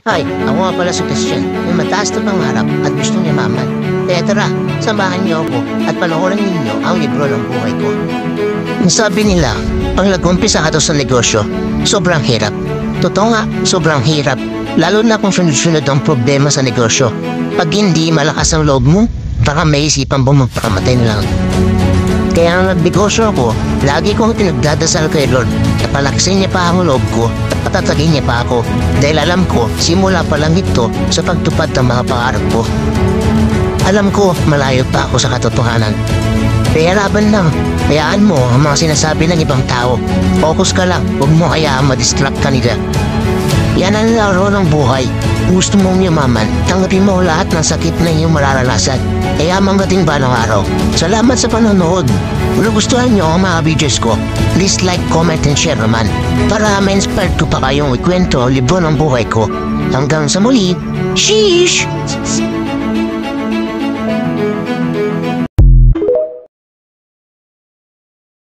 Hi, ako nga pala si Christian, may mataas na pangarap at gustong yamaman. Kaya tara, samahan niyo ako at panoorin ninyo ang libro ng buhay ko. Sabi nila, pag nag-umpisa ka daw sa negosyo, sobrang hirap. Totoo nga, sobrang hirap. Lalo na kung sunod-sunod ang problema sa negosyo. Pag hindi malakas ang loob mo, baka may isipan mo magpakamatay na lang. Kaya nang nagnegosyo ako, lagi kong pinagdadasal kay Lord na palaksin niya pa ang loob ko at patatagin niya pa ako dahil alam ko simula pa lang ito sa pagtupad ng mga pangarap ko. Alam ko malayo pa ako sa katotohanan. Kaya laban lang, hayaan mo ang mga sinasabi ng ibang tao. Focus ka lang, huwag mo hayaan ma-distract ka nila. Yan ang laro ng buhay. Gusto mong yumaman, tanggapin mo lahat ng sakit na iyong mararanasan. Kaya manggating ba ng araw? Salamat sa panonood. Kung nagustuhan nyo ang mga videos ko, please like, comment, and share naman. Para ma-inspired ko pa kayong ikwento ang libro ng buhay ko. Hanggang sa muli, sheesh!